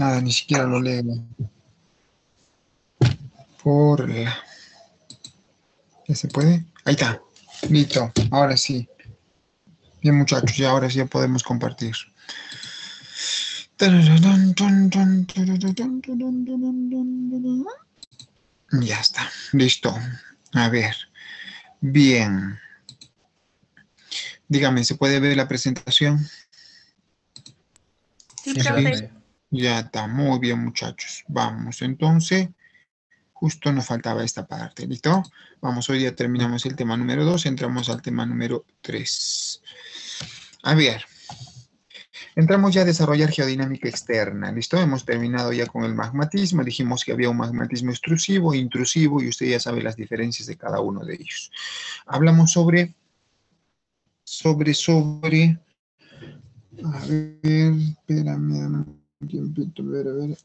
Nada, ni siquiera lo leo. Por la... ¿Ya se puede? Ahí está. Listo. Ahora sí. Bien, muchachos, y ahora sí ya podemos compartir. Ya está. Listo. A ver. Bien. Dígame, ¿se puede ver la presentación? Sí, ¿Sí? profe. Ya está. Muy bien, muchachos. Vamos, entonces. Justo nos faltaba esta parte, ¿listo? Vamos, hoy ya terminamos el tema número 2, entramos al tema número 3. A ver, entramos ya a desarrollar geodinámica externa, ¿listo? Hemos terminado ya con el magmatismo, dijimos que había un magmatismo extrusivo e intrusivo y usted ya sabe las diferencias de cada uno de ellos. Hablamos sobre, a ver, espérame, a ver,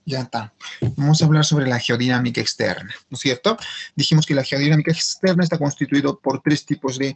ya está. Vamos a hablar sobre la geodinámica externa, ¿no es cierto? Dijimos que la geodinámica externa está constituido por tres tipos de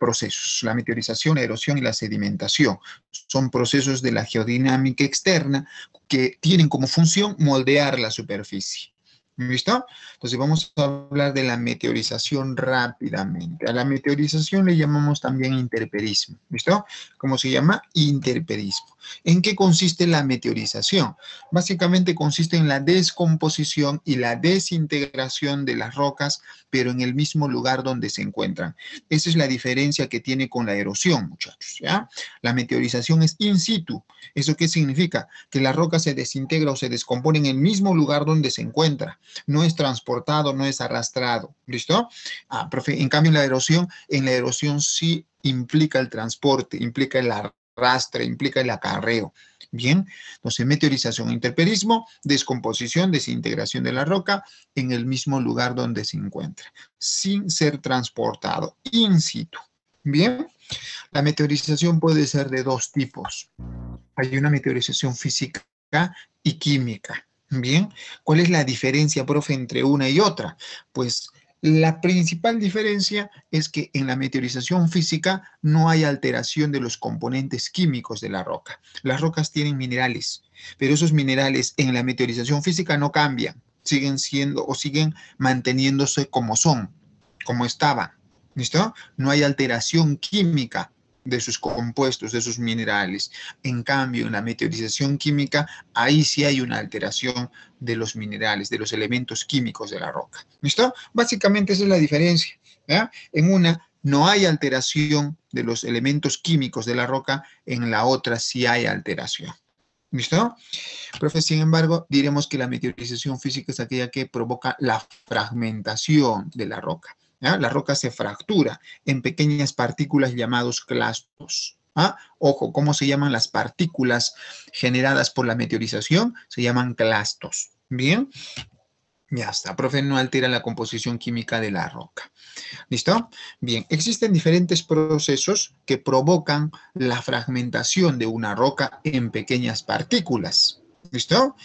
procesos: la meteorización, la erosión y la sedimentación. Son procesos de la geodinámica externa que tienen como función moldear la superficie. ¿Listo? Entonces vamos a hablar de la meteorización rápidamente. A la meteorización le llamamos también interperismo. ¿Listo? ¿Cómo se llama? Interperismo. ¿En qué consiste la meteorización? Básicamente consiste en la descomposición y la desintegración de las rocas, pero en el mismo lugar donde se encuentran. Esa es la diferencia que tiene con la erosión, muchachos, ¿ya? La meteorización es in situ. ¿Eso qué significa? Que la roca se desintegra o se descompone en el mismo lugar donde se encuentra. No es transportado, no es arrastrado. ¿Listo? Profe, en cambio, en la erosión sí implica el transporte, implica el arrastre, implica el acarreo. Bien, entonces meteorización, interperismo, descomposición, desintegración de la roca en el mismo lugar donde se encuentra, sin ser transportado, in situ. Bien, la meteorización puede ser de dos tipos. Hay una meteorización física y química. Bien, ¿cuál es la diferencia, profe, entre una y otra? Pues la principal diferencia es que en la meteorización física no hay alteración de los componentes químicos de la roca. Las rocas tienen minerales, pero esos minerales en la meteorización física no cambian, siguen siendo o siguen manteniéndose como son, como estaban. ¿Listo? No hay alteración química de sus compuestos, de sus minerales. En cambio, en la meteorización química, ahí sí hay una alteración de los minerales, de los elementos químicos de la roca. ¿Listo? Básicamente esa es la diferencia. ¿Ya? En una no hay alteración de los elementos químicos de la roca, en la otra sí hay alteración. ¿Listo? Profe, sin embargo, diremos que la meteorización física es aquella que provoca la fragmentación de la roca. ¿Ya? La roca se fractura en pequeñas partículas llamados clastos. ¿Ah? Ojo, ¿cómo se llaman las partículas generadas por la meteorización? Se llaman clastos. Bien, ya está. Profe, no altera la composición química de la roca. ¿Listo? Bien, existen diferentes procesos que provocan la fragmentación de una roca en pequeñas partículas. ¿Listo?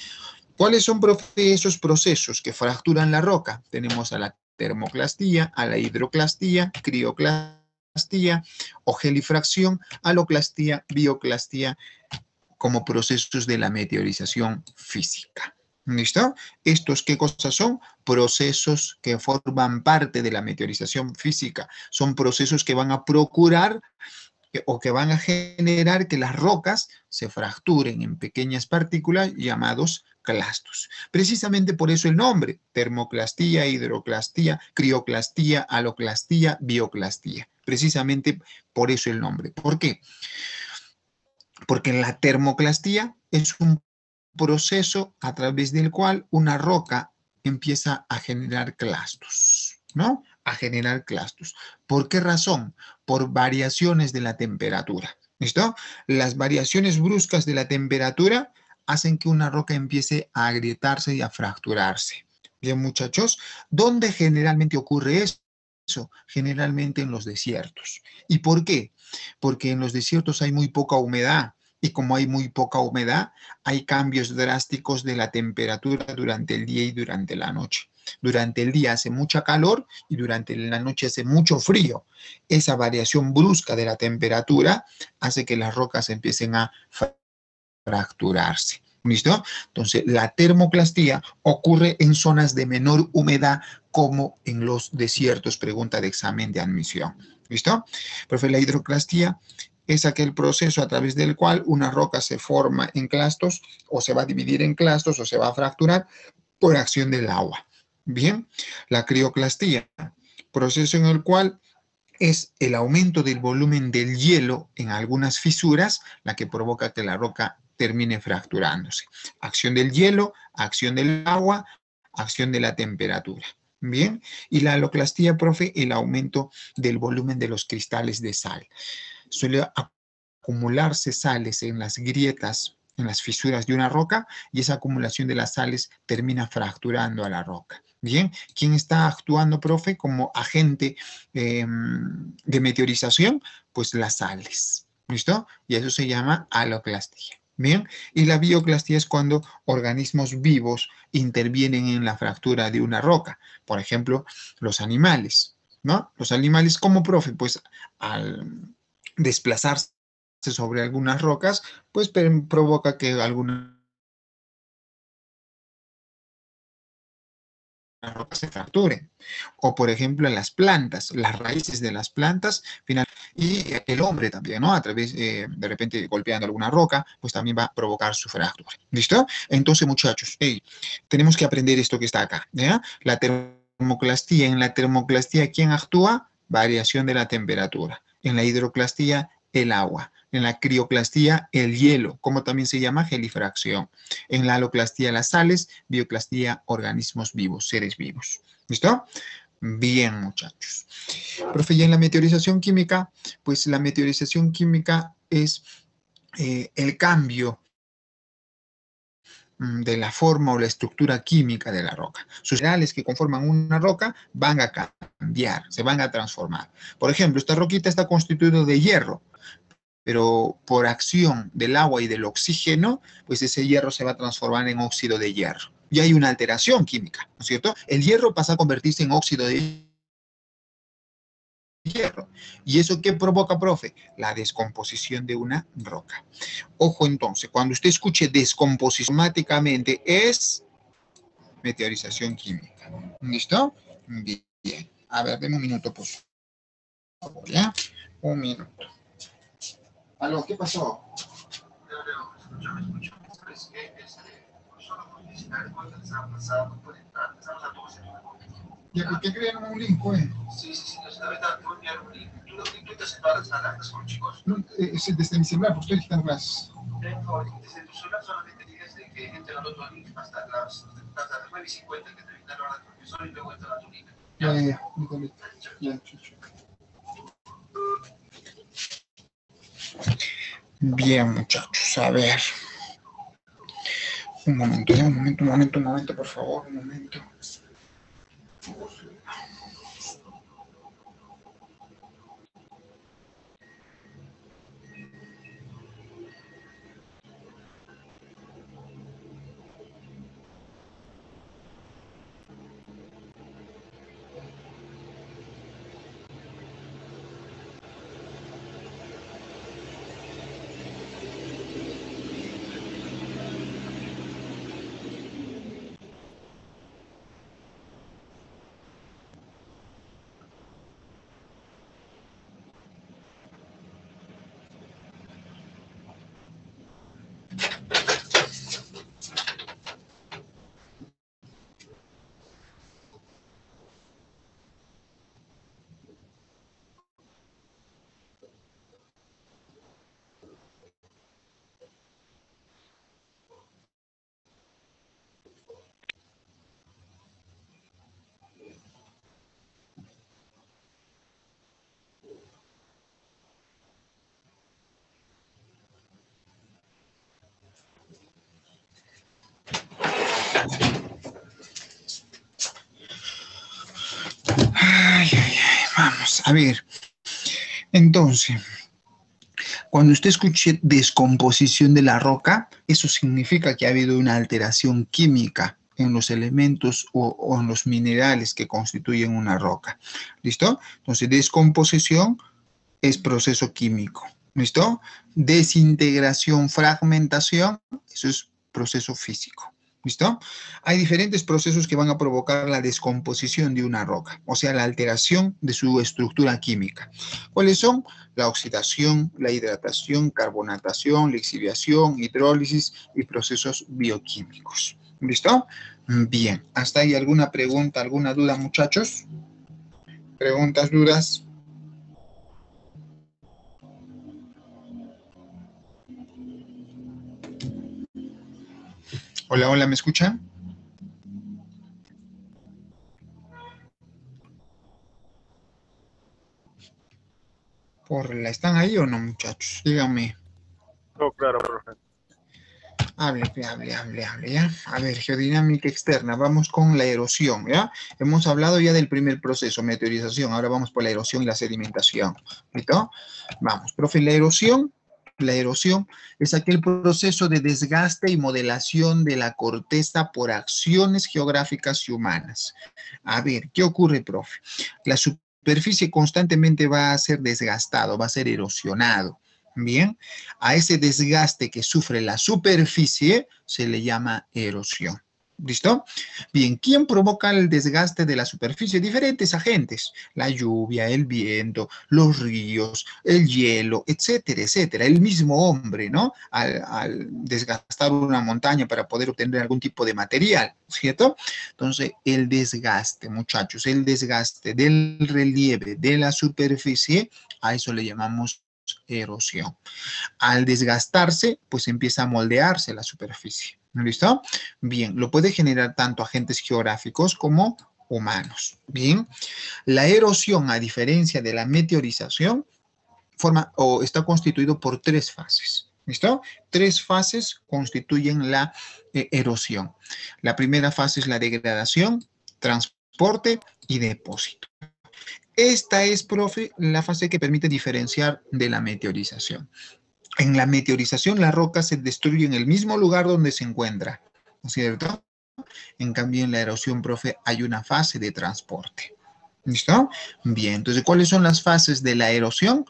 ¿Cuáles son, profe, esos procesos que fracturan la roca? Tenemos a la termoclastía, a la hidroclastía, crioclastía, ogelifracción, aloclastía, bioclastía, como procesos de la meteorización física. ¿Listo? ¿Estos qué cosas son? Procesos que forman parte de la meteorización física. Son procesos que van a procurar o que van a generar que las rocas se fracturen en pequeñas partículas llamados clastos. Precisamente por eso el nombre: termoclastía, hidroclastía, crioclastía, aloclastía, bioclastía. Precisamente por eso el nombre. ¿Por qué? Porque la termoclastía es un proceso a través del cual una roca empieza a generar clastos, ¿no? A generar clastos. ¿Por qué razón? Por variaciones de la temperatura. ¿Listo? Las variaciones bruscas de la temperatura hacen que una roca empiece a agrietarse y a fracturarse. Bien, muchachos, ¿dónde generalmente ocurre eso? Generalmente en los desiertos. ¿Y por qué? Porque en los desiertos hay muy poca humedad. Y como hay muy poca humedad, hay cambios drásticos de la temperatura durante el día y durante la noche. Durante el día hace mucha calor y durante la noche hace mucho frío. Esa variación brusca de la temperatura hace que las rocas empiecen a fracturarse. ¿Listo? Entonces, la termoclastía ocurre en zonas de menor humedad como en los desiertos, pregunta de examen de admisión. ¿Listo? Profe, la hidroclastía es aquel proceso a través del cual una roca se forma en clastos o se va a dividir en clastos o se va a fracturar por acción del agua. Bien, la crioclastía, proceso en el cual es el aumento del volumen del hielo en algunas fisuras la que provoca que la roca termine fracturándose. Acción del hielo, acción del agua, acción de la temperatura. Bien, y la haloclastía, profe, el aumento del volumen de los cristales de sal. Suele acumularse sales en las grietas, en las fisuras de una roca, y esa acumulación de las sales termina fracturando a la roca. Bien, ¿quién está actuando, profe, como agente de meteorización? Pues las sales, ¿listo? Y eso se llama haloclastía. Bien, y la bioclastía es cuando organismos vivos intervienen en la fractura de una roca. Por ejemplo, los animales, ¿no? Los animales, ¿cómo, profe? Pues al desplazarse sobre algunas rocas, pues provoca que algunas rocas se fracturen. O, por ejemplo, en las plantas, las raíces de las plantas, y el hombre también, ¿no? A través, de repente, golpeando alguna roca, pues también va a provocar su fractura. ¿Listo? Entonces, muchachos, hey, tenemos que aprender esto que está acá, ¿ya? La termoclastía. En la termoclastía, ¿quién actúa? Variación de la temperatura. En la hidroclastía, el agua. En la crioclastía, el hielo, como también se llama gelifracción. En la haloclastía, las sales. Bioclastía, organismos vivos, seres vivos. ¿Listo? Bien, muchachos. Profe, y en la meteorización química, pues la meteorización química es el cambio de la forma o la estructura química de la roca. Sus minerales que conforman una roca van a cambiar, se van a transformar. Por ejemplo, esta roquita está constituida de hierro, pero por acción del agua y del oxígeno, pues ese hierro se va a transformar en óxido de hierro. Y hay una alteración química, ¿no es cierto? El hierro pasa a convertirse en óxido de hierro. ¿Y eso qué provoca, profe? La descomposición de una roca. Ojo entonces, cuando usted escuche descomposición, automáticamente es meteorización química. ¿Listo? Bien. A ver, deme un minuto, por favor, ¿ya? Un minuto. ¿Aló? ¿Qué pasó? Escucho. ¿Sabes qué? Solo por visitar igual que estaba pasando por entrar. Estamos a todos en una comida. ¿Ya por qué crean un link, pues? Sí. Ahorita te voy a enviar un link. ¿Tú estás en todas las salas con chicos? No, es desde mi celular, porque estoy quitando las... Desde tu celular solamente digas de que entre al otro link hasta las 9:50 que termina la hora del profesor y luego entra a tu link. Ya. Bien, muchachos, a ver. Un momento, por favor, un momento. Vamos, a ver. Entonces, cuando usted escuche descomposición de la roca, eso significa que ha habido una alteración química en los elementos o en los minerales que constituyen una roca. ¿Listo? Entonces, descomposición es proceso químico. ¿Listo? Desintegración, fragmentación, eso es proceso físico. ¿Listo? Hay diferentes procesos que van a provocar la descomposición de una roca, o sea, la alteración de su estructura química. ¿Cuáles son? La oxidación, la hidratación, carbonatación, lixiviación, hidrólisis y procesos bioquímicos. ¿Listo? Bien. ¿Hasta ahí alguna pregunta, alguna duda, muchachos? ¿Preguntas, dudas? Hola, hola, ¿me escuchan? ¿Están ahí o no, muchachos? Díganme. No, claro, profe. Hable, ¿ya? A ver, geodinámica externa, vamos con la erosión, ¿ya? Hemos hablado ya del primer proceso, meteorización, ahora vamos por la erosión y la sedimentación, ¿listo? Vamos, profe, la erosión es aquel proceso de desgaste y modelación de la corteza por acciones geográficas y humanas. A ver, ¿qué ocurre, profe? La superficie constantemente va a ser desgastado, va a ser erosionado. Bien, a ese desgaste que sufre la superficie se le llama erosión. ¿Listo? Bien, ¿quién provoca el desgaste de la superficie? Diferentes agentes, la lluvia, el viento, los ríos, el hielo, etcétera, etcétera. El mismo hombre, ¿no? Al desgastar una montaña para poder obtener algún tipo de material, ¿cierto? Entonces, el desgaste, muchachos, el desgaste del relieve de la superficie, a eso le llamamos erosión. Al desgastarse, pues empieza a moldearse la superficie. ¿Listo? Bien, lo puede generar tanto agentes geográficos como humanos. Bien, la erosión, a diferencia de la meteorización, forma o está constituido por tres fases. ¿Listo? Tres fases constituyen la erosión. La primera fase es la degradación, transporte y depósito. Esta es, profe, la fase que permite diferenciar de la meteorización. En la meteorización, la roca se destruye en el mismo lugar donde se encuentra, ¿no es cierto? En cambio, en la erosión, profe, hay una fase de transporte. ¿Listo? Bien, entonces, ¿cuáles son las fases de la erosión?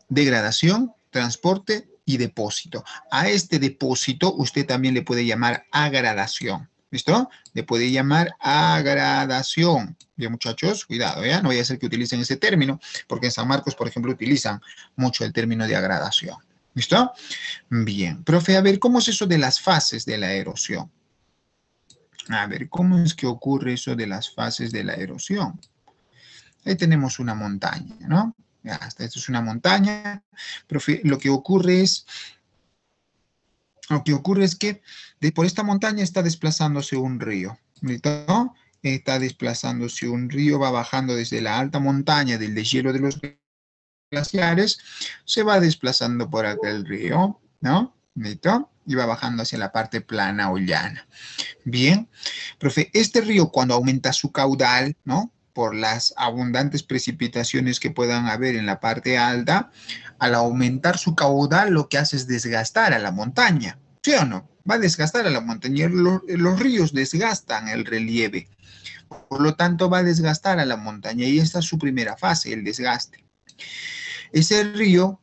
Degradación, transporte y depósito. A este depósito usted también le puede llamar agradación. ¿Listo? Le puede llamar agradación. Bien, muchachos, cuidado, ¿ya? No vaya a ser que utilicen ese término, porque en San Marcos, por ejemplo, utilizan mucho el término de agradación. ¿Listo? Bien. Profe, a ver, ¿cómo es eso de las fases de la erosión? A ver, ¿cómo es que ocurre eso de las fases de la erosión? Ahí tenemos una montaña, ¿no? Ya, esto es una montaña. Profe, lo que ocurre es que por esta montaña está desplazándose un río, ¿listo? Está desplazándose un río, va bajando desde la alta montaña del deshielo de los glaciares, se va desplazando por aquel río, ¿no? ¿Listo? Y va bajando hacia la parte plana o llana. Bien, profe, este río cuando aumenta su caudal, ¿no? Por las abundantes precipitaciones que puedan haber en la parte alta, al aumentar su caudal lo que hace es desgastar a la montaña, ¿sí o no? Va a desgastar a la montaña. Los ríos desgastan el relieve, por lo tanto va a desgastar a la montaña y esta es su primera fase, el desgaste. Ese río,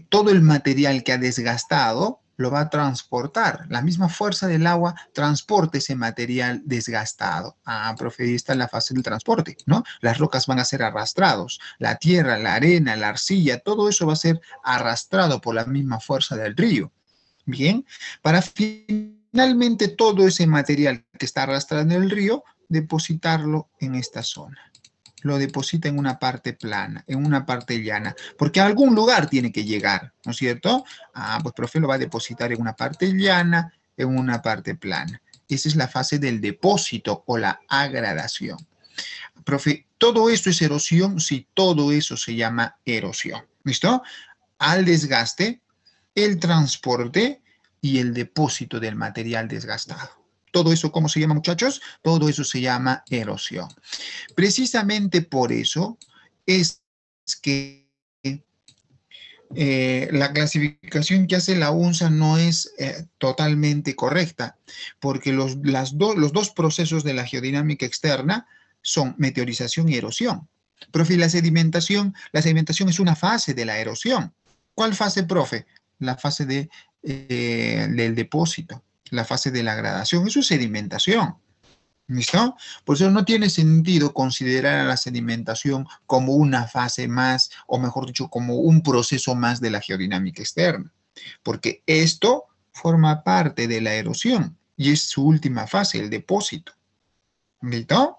todo el material que ha desgastado, lo va a transportar. La misma fuerza del agua transporta ese material desgastado. Ah, profe, ahí está la fase del transporte, ¿no? Las rocas van a ser arrastrados. La tierra, la arena, la arcilla, todo eso va a ser arrastrado por la misma fuerza del río. Bien, para finalmente todo ese material que está arrastrando el río, depositarlo en esta zona. Lo deposita en una parte plana, en una parte llana, porque a algún lugar tiene que llegar, ¿no es cierto? Ah, pues profe lo va a depositar en una parte llana, en una parte plana. Esa es la fase del depósito o la agradación. Profe, ¿todo esto es erosión? Sí, todo eso se llama erosión. ¿Listo? Al desgaste, el transporte y el depósito del material desgastado. Todo eso, ¿cómo se llama, muchachos? Todo eso se llama erosión. Precisamente por eso es que la clasificación que hace la UNSA no es totalmente correcta, porque los dos procesos de la geodinámica externa son meteorización y erosión. Profe, la sedimentación es una fase de la erosión. ¿Cuál fase, profe? La fase del depósito. la fase de la gradación. Eso es sedimentación. ¿Listo? Por eso no tiene sentido considerar a la sedimentación como una fase más, o mejor dicho, como un proceso más de la geodinámica externa, porque esto forma parte de la erosión y es su última fase, el depósito. ¿Listo?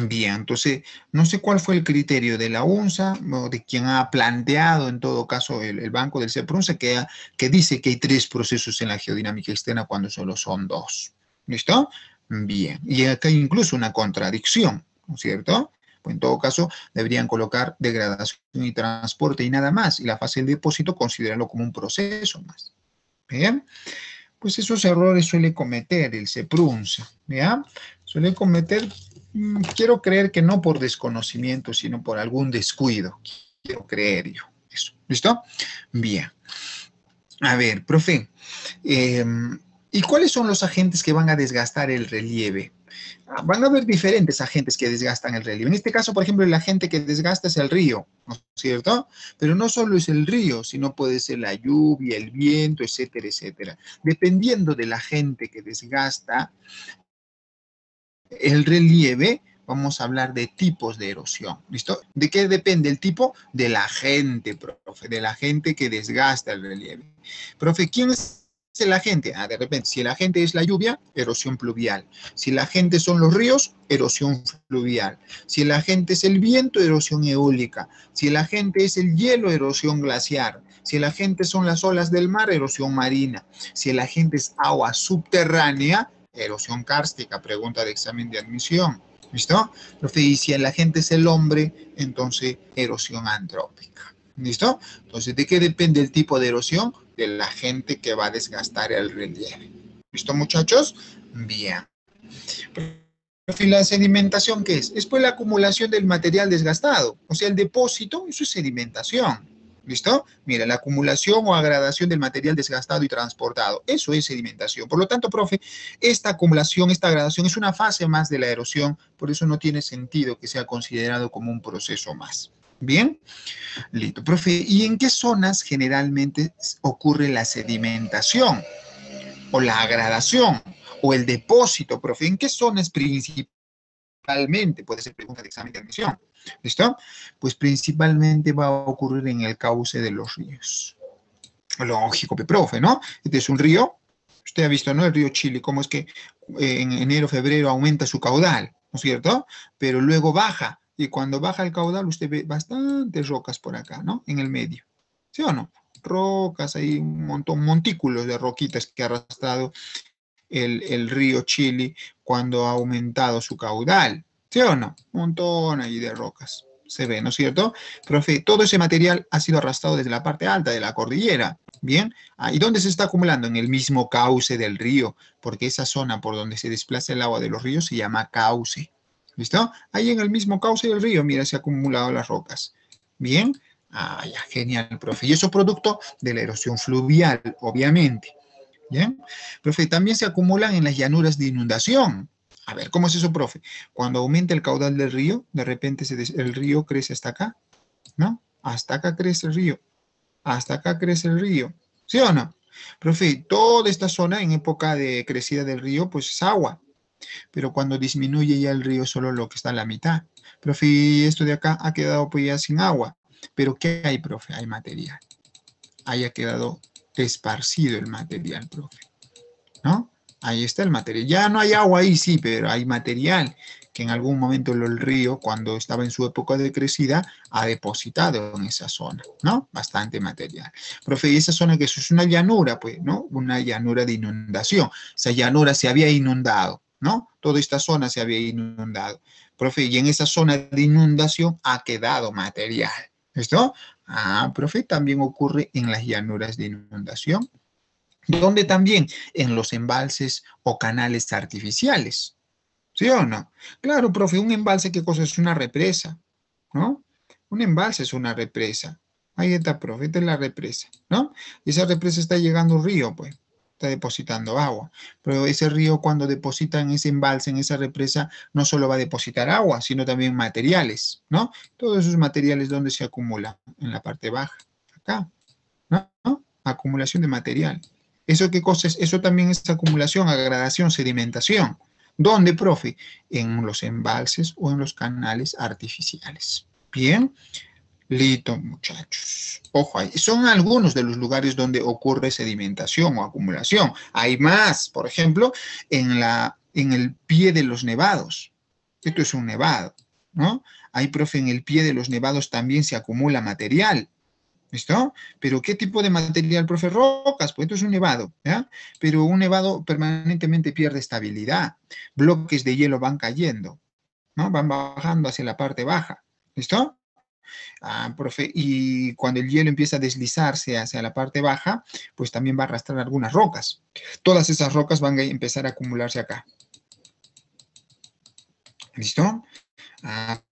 Bien, entonces, no sé cuál fue el criterio de la UNSA o de quien ha planteado, en todo caso, el banco del CEPRUNSA, que dice que hay 3 procesos en la geodinámica externa cuando solo son 2. ¿Listo? Bien, y acá hay incluso una contradicción, ¿no es cierto? Pues en todo caso, deberían colocar degradación y transporte y nada más, y la fase del depósito considerarlo como un proceso más. Bien, pues esos errores suele cometer el CEPRUNSA, ¿ya? Suele cometer, quiero creer que no por desconocimiento, sino por algún descuido, quiero creer yo, eso, ¿listo? Bien, a ver, profe, ¿y cuáles son los agentes que van a desgastar el relieve? Van a haber diferentes agentes que desgastan el relieve. En este caso, por ejemplo, el agente que desgasta es el río, ¿no es cierto? Pero no solo es el río, sino puede ser la lluvia, el viento, etcétera, etcétera. Dependiendo del agente que desgasta el relieve, vamos a hablar de tipos de erosión, ¿listo? ¿De qué depende el tipo? Del agente, profe, del agente que desgasta el relieve. Profe, ¿quién es el agente? De repente, si el agente es la lluvia, erosión pluvial. Si el agente son los ríos, erosión fluvial. Si el agente es el viento, erosión eólica. Si el agente es el hielo, erosión glaciar. Si el agente son las olas del mar, erosión marina. Si el agente es agua subterránea, erosión kárstica, pregunta de examen de admisión. ¿Listo? Profe, y si el agente es el hombre, entonces erosión antrópica. ¿Listo? Entonces, ¿de qué depende el tipo de erosión? Del agente que va a desgastar el relieve. ¿Listo, muchachos? Bien. Profe, ¿la sedimentación qué es? Es pues la acumulación del material desgastado. O sea, el depósito, eso es sedimentación. ¿Listo? Mira, la acumulación o agradación del material desgastado y transportado. Eso es sedimentación. Por lo tanto, profe, esta acumulación, esta agradación es una fase más de la erosión, por eso no tiene sentido que sea considerado como un proceso más. ¿Bien? Listo. Profe, ¿y en qué zonas generalmente ocurre la sedimentación o la agradación o el depósito, profe? ¿En qué zonas principalmente? Puede ser pregunta de examen de admisión. ¿Listo? Pues principalmente va a ocurrir en el cauce de los ríos. Lógico, profe, ¿no? Este es un río. Usted ha visto, ¿no? El río Chile, cómo es que en enero, febrero aumenta su caudal, ¿no es cierto? Pero luego baja. Y cuando baja el caudal, usted ve bastantes rocas por acá, ¿no? En el medio. ¿Sí o no? Rocas, hay un montón, montículos de roquitas que ha arrastrado el río Chile cuando ha aumentado su caudal. ¿Sí o no? Un montón ahí de rocas. Se ve, ¿no es cierto? Profe, todo ese material ha sido arrastrado desde la parte alta de la cordillera. Bien, ¿y dónde se está acumulando? En el mismo cauce del río, porque esa zona por donde se desplaza el agua de los ríos se llama cauce. ¿Listo? Ahí en el mismo cauce del río, mira, se han acumulado las rocas. Bien, ya, genial, profe. Y eso producto de la erosión fluvial, obviamente. ¿Bien? Profe, también se acumulan en las llanuras de inundación. A ver, ¿cómo es eso, profe? Cuando aumenta el caudal del río, de repente el río crece hasta acá, ¿no? Hasta acá crece el río, hasta acá crece el río, ¿sí o no? Profe, toda esta zona en época de crecida del río, pues es agua, pero cuando disminuye ya el río solo lo que está a la mitad. Profe, esto de acá ha quedado pues ya sin agua, pero ¿qué hay, profe? Hay material. Haya quedado esparcido el material, profe, ¿no? Ahí está el material. Ya no hay agua ahí, sí, pero hay material que en algún momento el río, cuando estaba en su época de crecida, ha depositado en esa zona, ¿no? Bastante material. Profe, y esa zona que es una llanura, pues, ¿no? Una llanura de inundación. Esa llanura se había inundado, ¿no? Toda esta zona se había inundado. Profe, y en esa zona de inundación ha quedado material. ¿Listo? Profe, también ocurre en las llanuras de inundación. ¿Dónde también? En los embalses o canales artificiales. ¿Sí o no? Claro, profe, un embalse, ¿qué cosa es? Una represa, ¿no? Un embalse es una represa. Ahí está, profe, esta es la represa, ¿no? Y esa represa está llegando a un río, pues. Está depositando agua. Pero ese río, cuando deposita en ese embalse, en esa represa, no solo va a depositar agua, sino también materiales, ¿no? Todos esos materiales, ¿dónde se acumulan? En la parte baja, acá, ¿no? Acumulación de material. ¿Eso qué cosa es? Eso también es acumulación, agradación, sedimentación. ¿Dónde, profe? En los embalses o en los canales artificiales. Bien. Listo, muchachos. Ojo, ahí son algunos de los lugares donde ocurre sedimentación o acumulación. Hay más, por ejemplo, en el pie de los nevados. Esto es un nevado, ¿no? Ahí, profe, en el pie de los nevados también se acumula material. ¿Listo? Pero ¿qué tipo de material, profe? Rocas, pues esto es un nevado, ¿ya? Pero un nevado permanentemente pierde estabilidad. Bloques de hielo van cayendo, ¿no? Van bajando hacia la parte baja. ¿Listo? Profe, y cuando el hielo empieza a deslizarse hacia la parte baja, pues también va a arrastrar algunas rocas. Todas esas rocas van a empezar a acumularse acá. ¿Listo?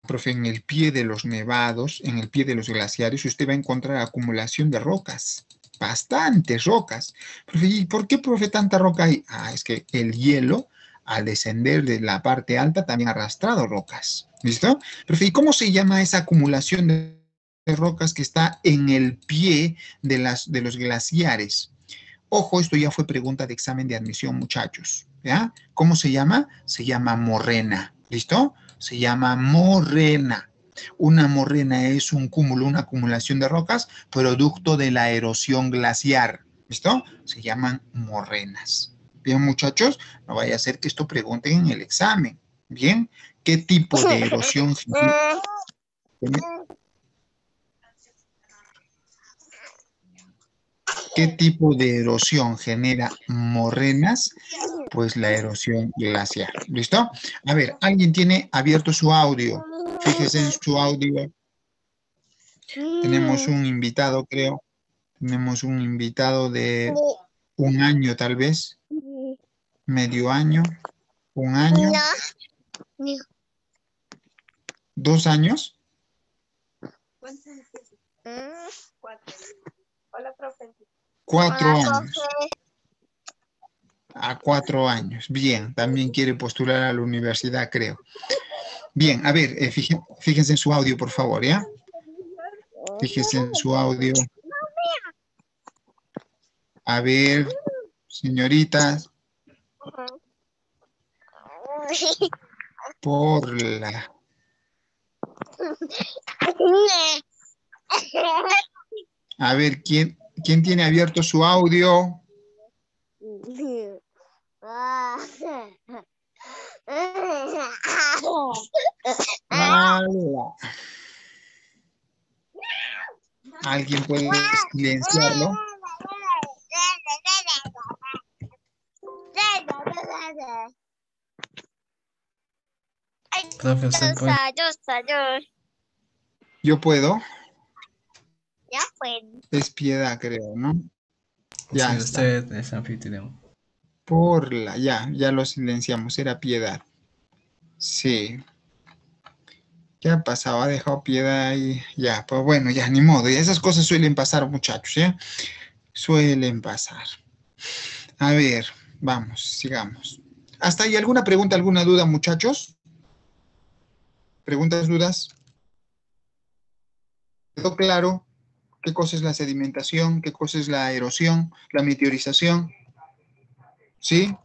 Profe, en el pie de los nevados, en el pie de los glaciares, usted va a encontrar acumulación de rocas. Bastantes rocas. Profe, ¿y por qué, profe, tanta roca hay? Es que el hielo, al descender de la parte alta, también ha arrastrado rocas. ¿Listo? Profe, ¿y cómo se llama esa acumulación de rocas que está en el pie de los glaciares? Ojo, esto ya fue pregunta de examen de admisión, muchachos. ¿Ya? ¿Cómo se llama? Se llama morrena. ¿Listo? Se llama morrena. Una morrena es un cúmulo, una acumulación de rocas producto de la erosión glaciar. ¿Listo? Se llaman morrenas. Bien, muchachos, no vaya a ser que esto pregunten en el examen. Bien, ¿qué tipo de erosión? ¿Qué tipo de erosión genera morrenas? Pues la erosión glaciar. ¿Listo? A ver, ¿alguien tiene abierto su audio? Fíjese en su audio. Tenemos un invitado, creo. Tenemos un invitado de un año, tal vez. Medio año. Un año. 2 años. Hola, profe. 4 años. 4 años. Bien, también quiere postular a la universidad, creo. Bien, a ver, fíjense en su audio, por favor, ¿ya? Fíjense en su audio. A ver, señoritas. Por la... A ver, ¿quién tiene abierto su audio? ¿Alguien puede silenciarlo? Profesor, ¿Yo puedo? Ya fue. Es Piedad, creo, ¿no? Ya sí, está. usted es anfitrión. Ya lo silenciamos, era Piedad. Sí. ¿Qué ha pasado? Ha dejado Piedad ahí. Ya, pues bueno, ya, ni modo. Ya esas cosas suelen pasar, muchachos, ¿ya? Suelen pasar. A ver, vamos, sigamos. ¿Hasta ahí alguna pregunta, alguna duda, muchachos? ¿Preguntas, dudas? ¿Quedó claro qué cosa es la sedimentación? ¿Qué cosa es la erosión? ¿La meteorización? ¿Sí?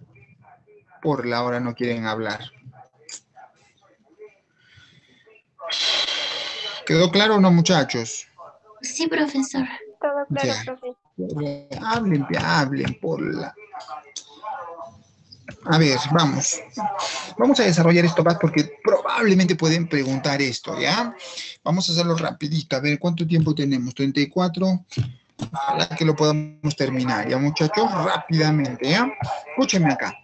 Por la hora no quieren hablar. ¿Quedó claro o no, muchachos? Sí, profesor. Todo claro, Ya. profe. Hablen por la... A ver, vamos. Vamos a desarrollar esto más porque probablemente pueden preguntar esto, ¿ya? Vamos a hacerlo rapidito. A ver, ¿cuánto tiempo tenemos? 34. Ojalá que lo podamos terminar, ¿ya, muchachos? Rápidamente, ¿ya? Escúchenme acá.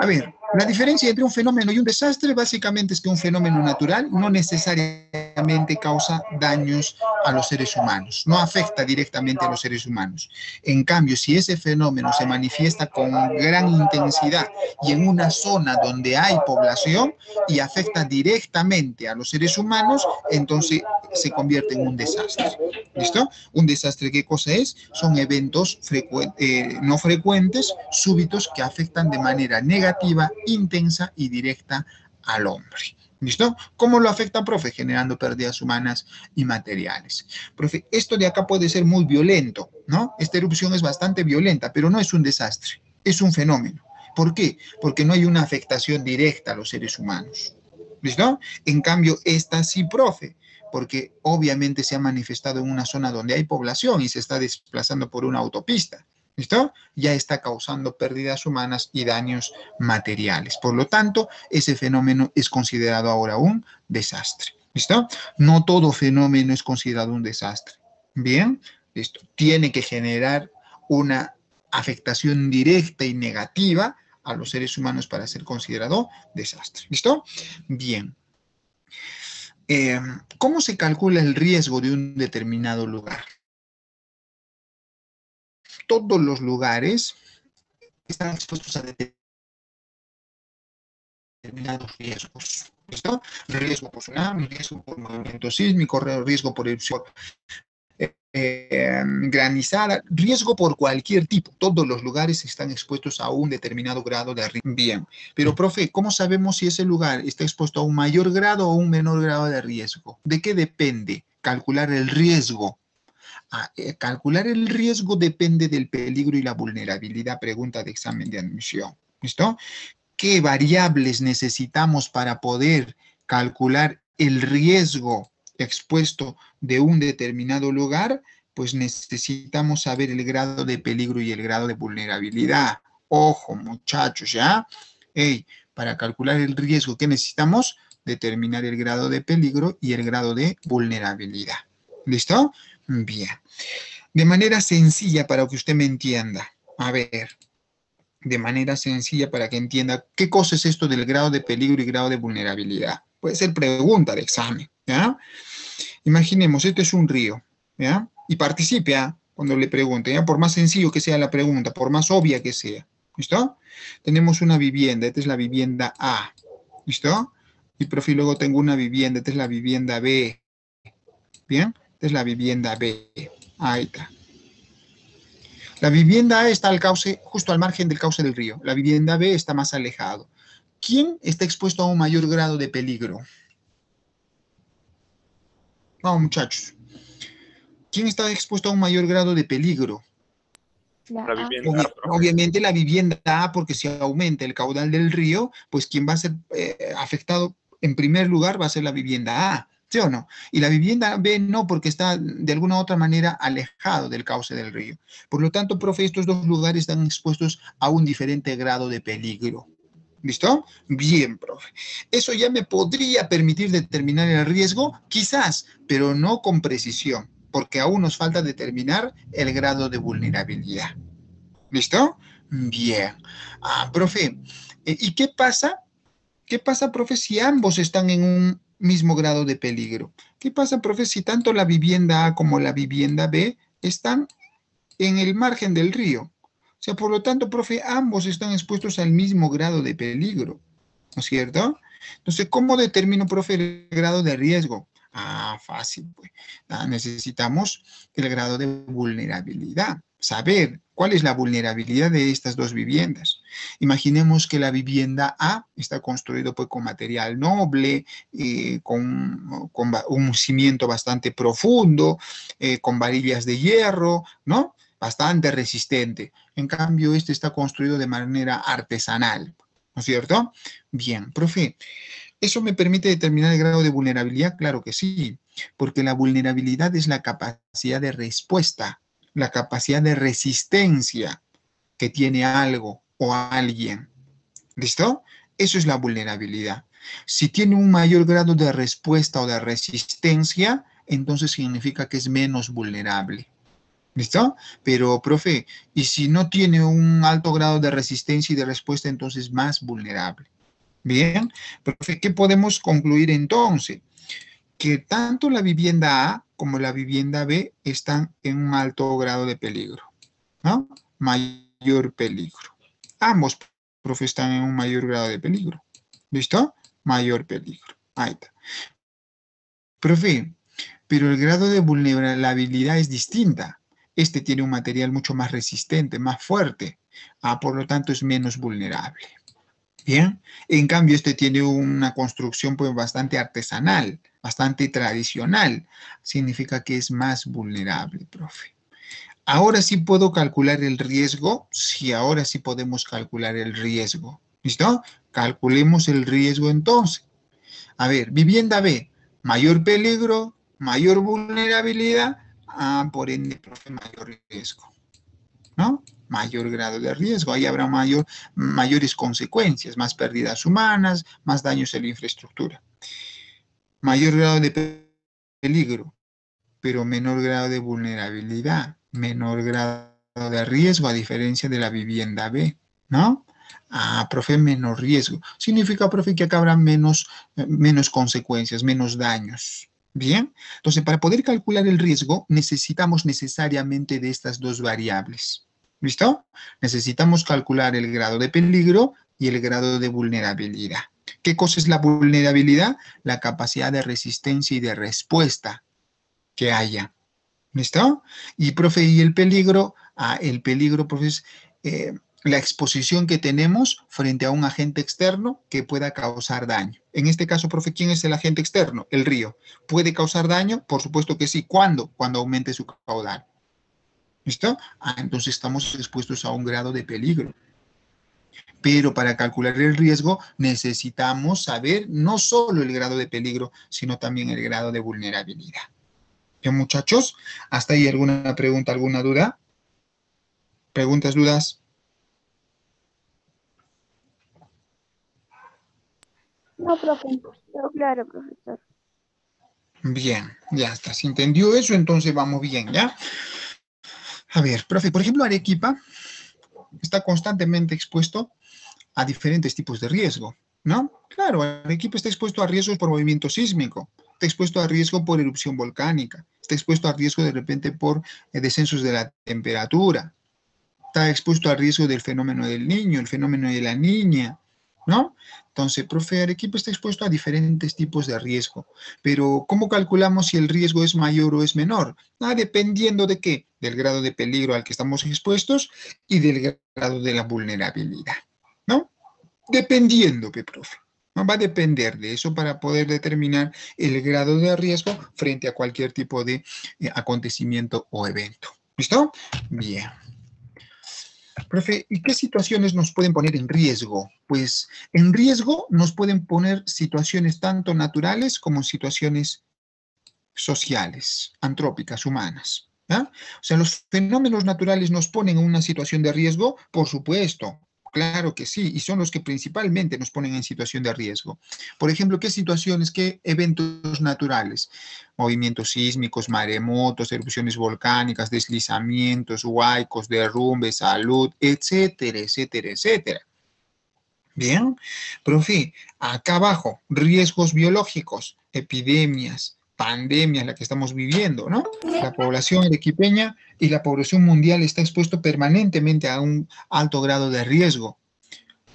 A ver, la diferencia entre un fenómeno y un desastre básicamente es que un fenómeno natural no necesariamente causa daños a los seres humanos, no afecta directamente a los seres humanos. En cambio, si ese fenómeno se manifiesta con gran intensidad y en una zona donde hay población y afecta directamente a los seres humanos, entonces se convierte en un desastre. ¿Listo? Un desastre, ¿qué cosa es? Son eventos no frecuentes, súbitos, que afectan de manera negativa, intensa y directa al hombre. ¿Listo? ¿Cómo lo afecta, profe? Generando pérdidas humanas y materiales. Profe, esto de acá puede ser muy violento, ¿no? Esta erupción es bastante violenta, pero no es un desastre, es un fenómeno. ¿Por qué? Porque no hay una afectación directa a los seres humanos. ¿Listo? En cambio, esta sí, profe, porque obviamente se ha manifestado en una zona donde hay población y se está desplazando por una autopista. ¿Listo? Ya está causando pérdidas humanas y daños materiales. Por lo tanto, ese fenómeno es considerado ahora un desastre. ¿Listo? No todo fenómeno es considerado un desastre. Bien, listo. Tiene que generar una afectación directa y negativa a los seres humanos para ser considerado desastre. ¿Listo? Bien. ¿Cómo se calcula el riesgo de un determinado lugar? Todos los lugares están expuestos a determinados riesgos. ¿Listo? Riesgo por tsunami, riesgo por movimiento sísmico, riesgo por erupción granizada, riesgo por cualquier tipo. Todos los lugares están expuestos a un determinado grado de riesgo. Bien, pero profe, ¿cómo sabemos si ese lugar está expuesto a un mayor grado o un menor grado de riesgo? ¿De qué depende calcular el riesgo? Calcular el riesgo depende del peligro y la vulnerabilidad, pregunta de examen de admisión. ¿Listo? ¿Qué variables necesitamos para poder calcular el riesgo expuesto de un determinado lugar? Pues necesitamos saber el grado de peligro y el grado de vulnerabilidad. Ojo, muchachos, ¿ya? Hey, para calcular el riesgo, ¿qué necesitamos? Determinar el grado de peligro y el grado de vulnerabilidad. ¿Listo? Bien. De manera sencilla para que usted me entienda. A ver, de manera sencilla para que entienda qué cosa es esto del grado de peligro y grado de vulnerabilidad. Puede ser pregunta de examen, ¿ya? Imaginemos, este es un río, ¿ya? Y participe, ¿ya? Cuando le pregunte, ¿ya? Por más sencillo que sea la pregunta, por más obvia que sea, ¿listo? Tenemos una vivienda, esta es la vivienda A, ¿listo? Y profe, luego tengo una vivienda, esta es la vivienda B, ¿bien? Esta es la vivienda B, ahí está. La vivienda A está al cauce, justo al margen del cauce del río. La vivienda B está más alejado. ¿Quién está expuesto a un mayor grado de peligro? Vamos, muchachos. ¿Quién está expuesto a un mayor grado de peligro? La vivienda A, profe. Obviamente la vivienda A, porque si aumenta el caudal del río, pues quien va a ser afectado en primer lugar va a ser la vivienda A. ¿Sí o no? Y la vivienda B no, porque está de alguna u otra manera alejado del cauce del río. Por lo tanto, profe, estos dos lugares están expuestos a un diferente grado de peligro. ¿Listo? Bien, profe. ¿Eso ya me podría permitir determinar el riesgo? Quizás, pero no con precisión, porque aún nos falta determinar el grado de vulnerabilidad. ¿Listo? Bien. Profe, ¿y qué pasa? ¿Qué pasa, profe, si ambos están en un mismo grado de peligro? ¿Qué pasa, profe, si tanto la vivienda A como la vivienda B están en el margen del río? O sea, por lo tanto, profe, ambos están expuestos al mismo grado de peligro, ¿no es cierto? Entonces, ¿cómo determino, profe, el grado de riesgo? Fácil, pues. Necesitamos el grado de vulnerabilidad, saber cuál es la vulnerabilidad de estas dos viviendas. Imaginemos que la vivienda A está construido pues, con material noble, con un cimiento bastante profundo, con varillas de hierro, ¿no? Bastante resistente. En cambio, este está construido de manera artesanal, ¿no es cierto? Bien, profe, ¿eso me permite determinar el grado de vulnerabilidad? Claro que sí, porque la vulnerabilidad es la capacidad de respuesta, la capacidad de resistencia que tiene algo o alguien. ¿Listo? Eso es la vulnerabilidad. Si tiene un mayor grado de respuesta o de resistencia, entonces significa que es menos vulnerable. ¿Listo? Pero, profe, ¿y si no tiene un alto grado de resistencia y de respuesta, entonces más vulnerable? Bien, profe, ¿qué podemos concluir entonces? Que tanto la vivienda A como la vivienda B están en un alto grado de peligro, ¿no? Mayor peligro. Ambos, profe, están en un mayor grado de peligro. ¿Listo? Mayor peligro. Ahí está. Profe, pero el grado de vulnerabilidad es distinta. Este tiene un material mucho más resistente, más fuerte. Por lo tanto, es menos vulnerable. Bien, en cambio este tiene una construcción pues bastante artesanal, bastante tradicional. Significa que es más vulnerable, profe. Ahora sí puedo calcular el riesgo. Sí, ahora sí podemos calcular el riesgo. ¿Listo? Calculemos el riesgo entonces. A ver, vivienda B, mayor peligro, mayor vulnerabilidad, por ende, profe, mayor riesgo, ¿no? Mayor grado de riesgo, ahí habrá mayores consecuencias, más pérdidas humanas, más daños en la infraestructura. Mayor grado de peligro, pero menor grado de vulnerabilidad, menor grado de riesgo, a diferencia de la vivienda B, ¿no? Profe, menos riesgo. Significa, profe, que acá habrá menos consecuencias, menos daños. Bien, entonces para poder calcular el riesgo necesitamos necesariamente de estas dos variables. ¿Listo? Necesitamos calcular el grado de peligro y el grado de vulnerabilidad. ¿Qué cosa es la vulnerabilidad? La capacidad de resistencia y de respuesta que haya. ¿Listo? Y, profe, ¿y el peligro? El peligro, profe, es la exposición que tenemos frente a un agente externo que pueda causar daño. En este caso, profe, ¿quién es el agente externo? El río. ¿Puede causar daño? Por supuesto que sí. ¿Cuándo? Cuando aumente su caudal. ¿Listo? Entonces estamos expuestos a un grado de peligro. Pero para calcular el riesgo necesitamos saber no solo el grado de peligro, sino también el grado de vulnerabilidad. Bien, muchachos, ¿hasta ahí alguna pregunta, alguna duda? ¿Preguntas, dudas? No, profe. Todo claro, profesor. Bien, ya está. Si entendió eso, entonces vamos bien, ¿ya? A ver, profe, por ejemplo, Arequipa está constantemente expuesto a diferentes tipos de riesgo, ¿no? Claro, Arequipa está expuesto a riesgos por movimiento sísmico, está expuesto a riesgo por erupción volcánica, está expuesto a riesgo de repente por descensos de la temperatura, está expuesto a riesgo del fenómeno del niño, el fenómeno de la niña, ¿no? Entonces, profe, Arequipa está expuesto a diferentes tipos de riesgo, pero ¿cómo calculamos si el riesgo es mayor o es menor? Dependiendo de qué, del grado de peligro al que estamos expuestos y del grado de la vulnerabilidad, ¿no? Dependiendo, profe. ¿No? Va a depender de eso para poder determinar el grado de riesgo frente a cualquier tipo de acontecimiento o evento. ¿Listo? Bien. Profe, ¿y qué situaciones nos pueden poner en riesgo? Pues en riesgo nos pueden poner situaciones tanto naturales como situaciones sociales, antrópicas, humanas. ¿Ya? O sea, los fenómenos naturales nos ponen en una situación de riesgo, por supuesto. Claro que sí, y son los que principalmente nos ponen en situación de riesgo. Por ejemplo, ¿qué situaciones, qué eventos naturales? Movimientos sísmicos, maremotos, erupciones volcánicas, deslizamientos, huaicos, derrumbes, salud, etcétera, etcétera, etcétera. Bien, profe, acá abajo, riesgos biológicos, epidemias, pandemias, la que estamos viviendo, ¿no? La población arequipeña y la población mundial está expuesto permanentemente a un alto grado de riesgo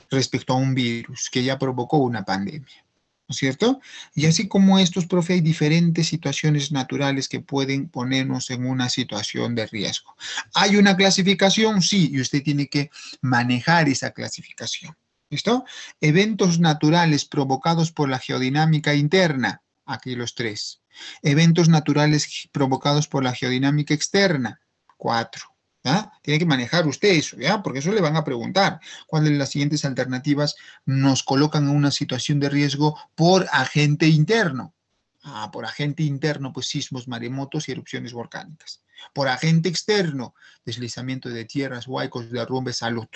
respecto a un virus que ya provocó una pandemia, ¿no es cierto? Y así como estos, profe, hay diferentes situaciones naturales que pueden ponernos en una situación de riesgo. ¿Hay una clasificación? Sí, y usted tiene que manejar esa clasificación. ¿Listo? Eventos naturales provocados por la geodinámica interna, aquí los tres. Eventos naturales provocados por la geodinámica externa, 4. ¿Ya? Tiene que manejar usted eso, ¿ya? Porque eso le van a preguntar. ¿Cuáles de las siguientes alternativas nos colocan en una situación de riesgo por agente interno? Por agente interno, pues sismos, maremotos y erupciones volcánicas. Por agente externo, deslizamiento de tierras, huaicos, derrumbes, salud.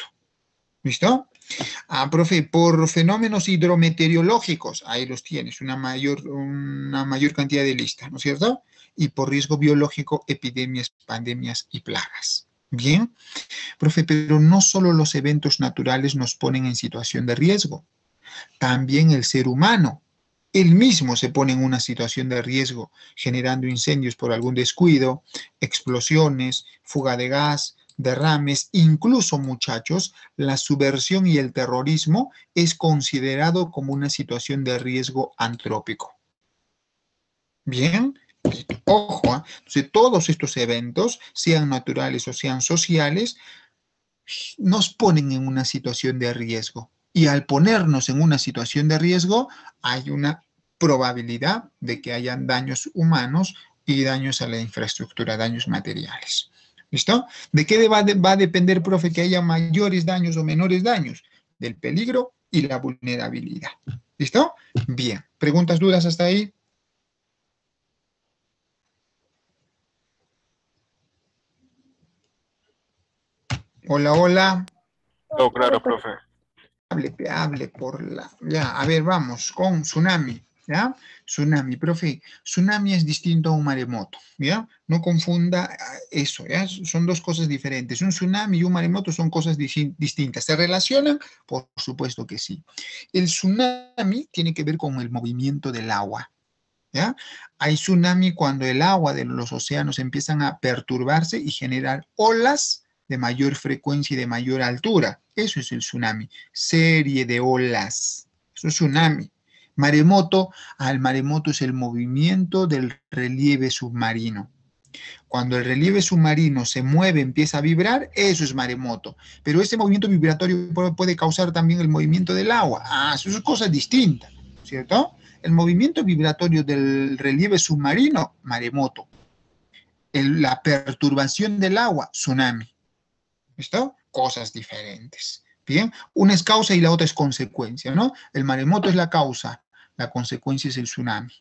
¿Listo? Profe, por fenómenos hidrometeorológicos, ahí los tienes, una mayor cantidad de listas, ¿no es cierto? Y por riesgo biológico, epidemias, pandemias y plagas. Bien, profe, pero no solo los eventos naturales nos ponen en situación de riesgo, también el ser humano. Él mismo se pone en una situación de riesgo, generando incendios por algún descuido, explosiones, fuga de gas, derrames, incluso, muchachos, la subversión y el terrorismo es considerado como una situación de riesgo antrópico. Bien, ojo, entonces todos estos eventos, sean naturales o sean sociales, nos ponen en una situación de riesgo Y al ponernos en una situación de riesgo, hay una probabilidad de que hayan daños humanos y daños a la infraestructura, daños materiales. ¿Listo? ¿De qué va a depender, profe, que haya mayores daños o menores daños? Del peligro y la vulnerabilidad. ¿Listo? Bien. ¿Preguntas, dudas hasta ahí? Hola, hola. Todo claro, profe. Hable por la... Ya, a ver, vamos con tsunami, ¿ya? Tsunami, profe, tsunami es distinto a un maremoto, ¿ya? No confunda eso, ¿ya? Son dos cosas diferentes. Un tsunami y un maremoto son cosas distintas. ¿Se relacionan? Por supuesto que sí. El tsunami tiene que ver con el movimiento del agua, ¿ya? Hay tsunami cuando el agua de los océanos empiezan a perturbarse y generar olas de mayor frecuencia y de mayor altura. Eso es el tsunami. Serie de olas. Eso es tsunami. Maremoto, el maremoto es el movimiento del relieve submarino. Cuando el relieve submarino se mueve, empieza a vibrar, eso es maremoto. Pero ese movimiento vibratorio puede causar también el movimiento del agua. Eso son cosas distintas, ¿cierto? El movimiento vibratorio del relieve submarino, maremoto. La perturbación del agua, tsunami. ¿Listo? Cosas diferentes. Bien, una es causa y la otra es consecuencia, ¿no? El maremoto es la causa, la consecuencia es el tsunami.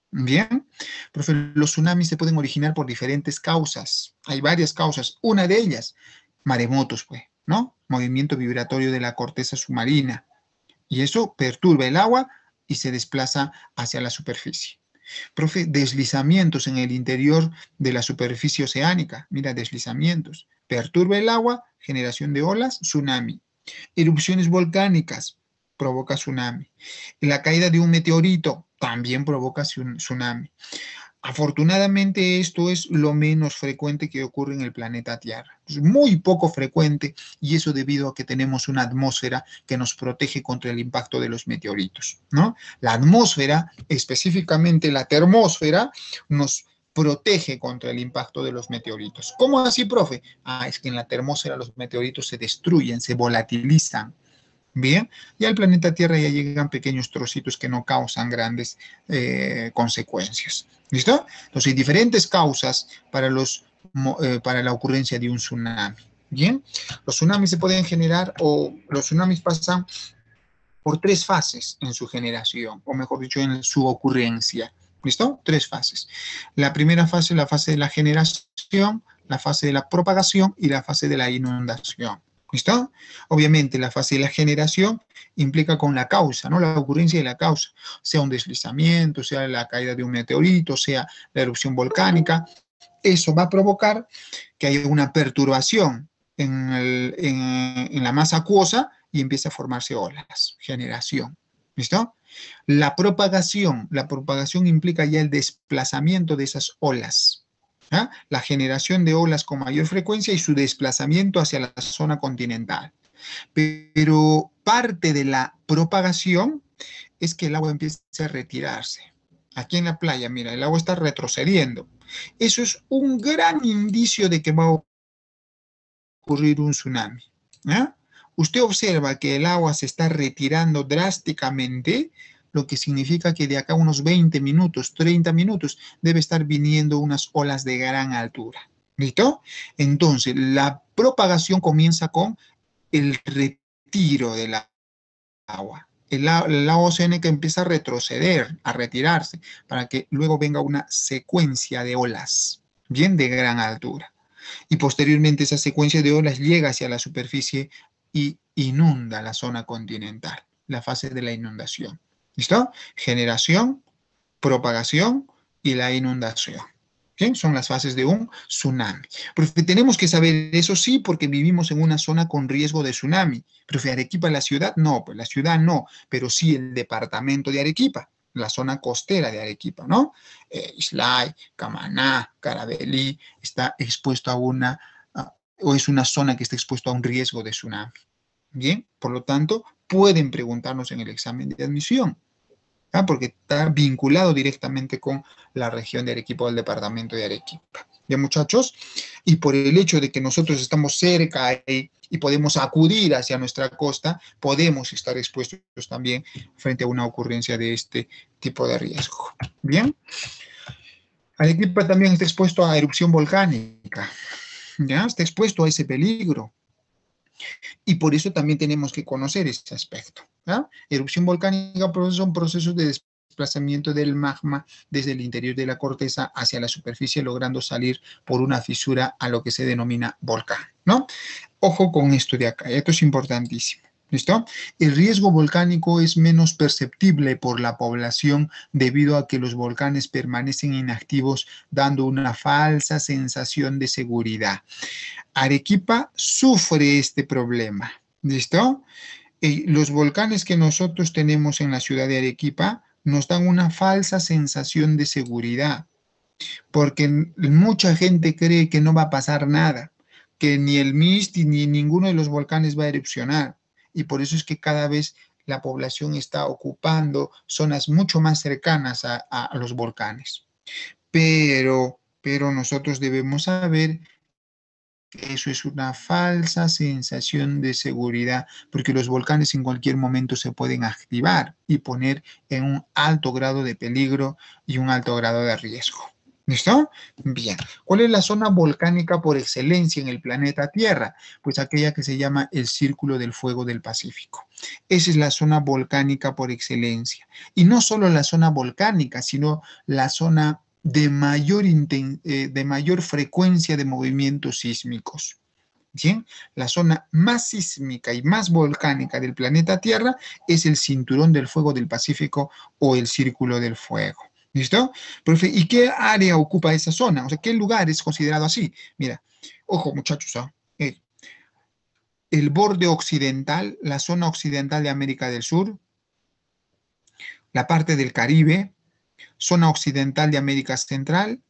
Bien, profe, los tsunamis se pueden originar por diferentes causas. Hay varias causas. Una de ellas, maremotos, pues, ¿no? Movimiento vibratorio de la corteza submarina. Y eso perturba el agua y se desplaza hacia la superficie. Profe, deslizamientos en el interior de la superficie oceánica. Mira, deslizamientos. Perturba el agua, generación de olas, tsunami. Erupciones volcánicas, provoca tsunami. La caída de un meteorito también provoca tsunami. Afortunadamente esto es lo menos frecuente que ocurre en el planeta Tierra. Es muy poco frecuente y eso debido a que tenemos una atmósfera que nos protege contra el impacto de los meteoritos, ¿no? La atmósfera, específicamente la termósfera, nos protege contra el impacto de los meteoritos. ¿Cómo así, profe? Es que en la termósfera los meteoritos se destruyen, se volatilizan. Bien, y al planeta Tierra ya llegan pequeños trocitos que no causan grandes consecuencias. ¿Listo? Entonces hay diferentes causas para la ocurrencia de un tsunami. Bien, los tsunamis se pueden generar o los tsunamis pasan por 3 fases en su generación, o mejor dicho, en su ocurrencia. ¿Listo? 3 fases. La primera fase, la fase de la generación, la fase de la propagación y la fase de la inundación. ¿Listo? Obviamente la fase de la generación implica con la causa, ¿no? La ocurrencia de la causa, sea un deslizamiento, sea la caída de un meteorito, sea la erupción volcánica. Eso va a provocar que haya una perturbación en la masa acuosa y empieza a formarse olas, generación. ¿Listo? La propagación implica ya el desplazamiento de esas olas. ¿Ah? La generación de olas con mayor frecuencia y su desplazamiento hacia la zona continental. Pero parte de la propagación es que el agua empieza a retirarse. Aquí en la playa, mira, el agua está retrocediendo. Eso es un gran indicio de que va a ocurrir un tsunami. ¿Ah? Usted observa que el agua se está retirando drásticamente, lo que significa que de acá a unos 20 minutos, 30 minutos, debe estar viniendo unas olas de gran altura. ¿Listo? Entonces, la propagación comienza con el retiro del agua. El agua oceánica empieza a retroceder, a retirarse, para que luego venga una secuencia de olas, bien de gran altura. Y posteriormente esa secuencia de olas llega hacia la superficie y inunda la zona continental, la fase de la inundación. ¿Listo? Generación, propagación y la inundación. ¿Bien? Son las fases de un tsunami. Profe, tenemos que saber eso sí porque vivimos en una zona con riesgo de tsunami. Profe, ¿Arequipa la ciudad? No, pues la ciudad no, pero sí el departamento de Arequipa, la zona costera de Arequipa, ¿no? Islay, Camaná, Carabelí, está expuesto o es una zona que está expuesta a un riesgo de tsunami. Bien, por lo tanto, pueden preguntarnos en el examen de admisión, porque está vinculado directamente con la región de Arequipa o el departamento de Arequipa. ¿Ya, muchachos? Y por el hecho de que nosotros estamos cerca y podemos acudir hacia nuestra costa, podemos estar expuestos también frente a una ocurrencia de este tipo de riesgo. ¿Bien? Arequipa también está expuesto a erupción volcánica, ¿ya? Está expuesto a ese peligro. Y por eso también tenemos que conocer este aspecto, ¿ya? Erupción volcánica son procesos de desplazamiento del magma desde el interior de la corteza hacia la superficie, logrando salir por una fisura a lo que se denomina volcán, ¿no? Ojo con esto de acá, esto es importantísimo. ¿Listo? El riesgo volcánico es menos perceptible por la población debido a que los volcanes permanecen inactivos, dando una falsa sensación de seguridad. Arequipa sufre este problema. ¿Listo? Los volcanes que nosotros tenemos en la ciudad de Arequipa nos dan una falsa sensación de seguridad, porque mucha gente cree que no va a pasar nada, que ni el Misti ni ninguno de los volcanes va a erupcionar, y por eso es que cada vez la población está ocupando zonas mucho más cercanas a los volcanes. Pero nosotros debemos saber que eso es una falsa sensación de seguridad, porque los volcanes en cualquier momento se pueden activar y poner en un alto grado de peligro y un alto grado de riesgo. ¿Listo? Bien. ¿Cuál es la zona volcánica por excelencia en el planeta Tierra? Pues aquella que se llama el Círculo del Fuego del Pacífico. Esa es la zona volcánica por excelencia. Y no solo la zona volcánica, sino la zona de mayor frecuencia de movimientos sísmicos. Bien, la zona más sísmica y más volcánica del planeta Tierra es el Cinturón del Fuego del Pacífico o el Círculo del Fuego. ¿Listo? Profe, ¿y qué área ocupa esa zona? O sea, ¿qué lugar es considerado así? Mira, ojo muchachos, el borde occidental, la zona occidental de América del Sur, la parte del Caribe, zona occidental de América Central,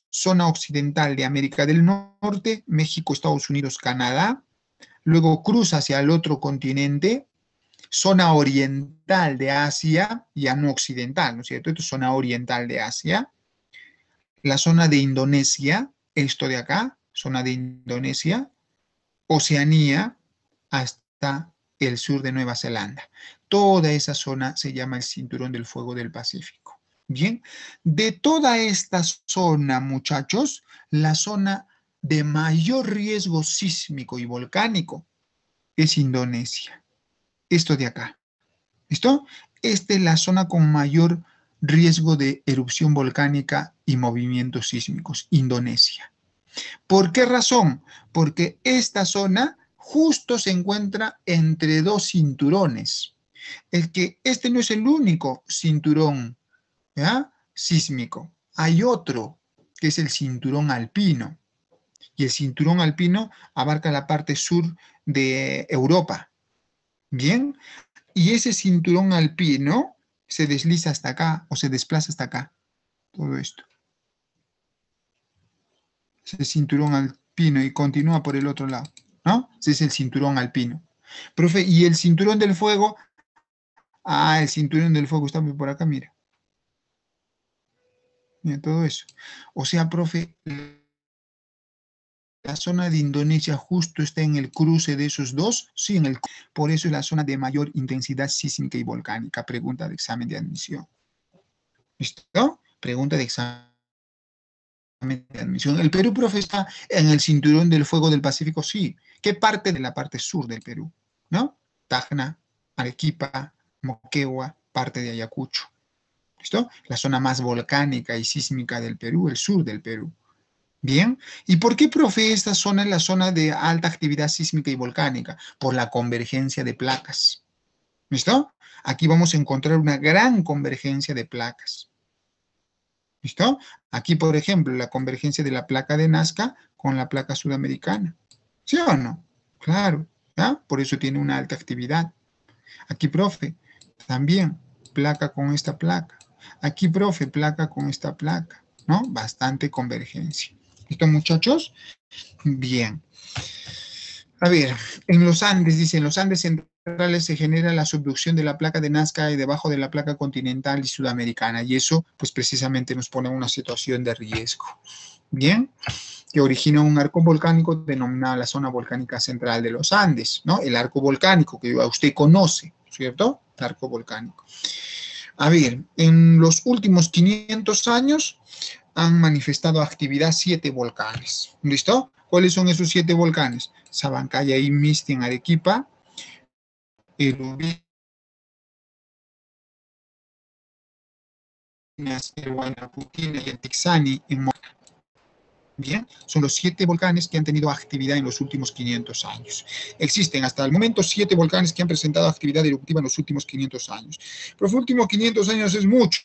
zona occidental de América del Norte, México, Estados Unidos, Canadá, luego cruza hacia el otro continente, zona oriental de Asia, ya no occidental, ¿no es cierto? Esto es zona oriental de Asia, la zona de Indonesia, esto de acá, zona de Indonesia, Oceanía, hasta el sur de Nueva Zelanda. Toda esa zona se llama el Cinturón del Fuego del Pacífico. Bien, de toda esta zona, muchachos, la zona de mayor riesgo sísmico y volcánico es Indonesia. Esto de acá. ¿Listo? Esta es la zona con mayor riesgo de erupción volcánica y movimientos sísmicos, Indonesia. ¿Por qué razón? Porque esta zona justo se encuentra entre dos cinturones. Este no es el único cinturón, ¿ya?, sísmico. Hay otro, que es el cinturón alpino. Y el cinturón alpino abarca la parte sur de Europa. Bien, y ese cinturón alpino se desliza hasta acá o se desplaza hasta acá. Todo esto. Ese cinturón alpino y continúa por el otro lado, ¿no? Ese es el cinturón alpino. Profe, ¿y el cinturón del fuego? Ah, el cinturón del fuego está por acá, mira. Mira todo eso. O sea, profe, la zona de Indonesia justo está en el cruce de esos dos. Sí, por eso es la zona de mayor intensidad sísmica y volcánica. Pregunta de examen de admisión. ¿Listo? Pregunta de examen de admisión. ¿El Perú, profe, está en el cinturón del fuego del Pacífico? Sí. ¿Qué parte de la parte sur del Perú? ¿No? Tacna, Arequipa, Moquegua, parte de Ayacucho. ¿Listo? La zona más volcánica y sísmica del Perú, el sur del Perú. Bien. ¿Y por qué, profe, esta zona es la zona de alta actividad sísmica y volcánica? Por la convergencia de placas. ¿Listo? Aquí vamos a encontrar una gran convergencia de placas. ¿Listo? Aquí, por ejemplo, la convergencia de la placa de Nazca con la placa sudamericana. ¿Sí o no? Claro. ¿Ya? Por eso tiene una alta actividad. Aquí, profe, también placa con esta placa. Aquí, profe, placa con esta placa, ¿no? Bastante convergencia. ¿Listo, muchachos? Bien. A ver, en los Andes, dice, en los Andes centrales se genera la subducción de la placa de Nazca y debajo de la placa continental y sudamericana. Y eso, pues precisamente nos pone en una situación de riesgo. Bien, que origina un arco volcánico denominado la zona volcánica central de los Andes, ¿no? El arco volcánico que usted conoce, ¿cierto? El arco volcánico. A ver, en los últimos 500 años han manifestado actividad 7 volcanes. ¿Listo? ¿Cuáles son esos 7 volcanes? Sabancaya y Misti en Arequipa, Erubinas, el Huaynaputina y el Tixani en Moca. Bien, son los 7 volcanes que han tenido actividad en los últimos 500 años. Existen hasta el momento 7 volcanes que han presentado actividad eruptiva en los últimos 500 años. Pero los últimos 500 años es mucho.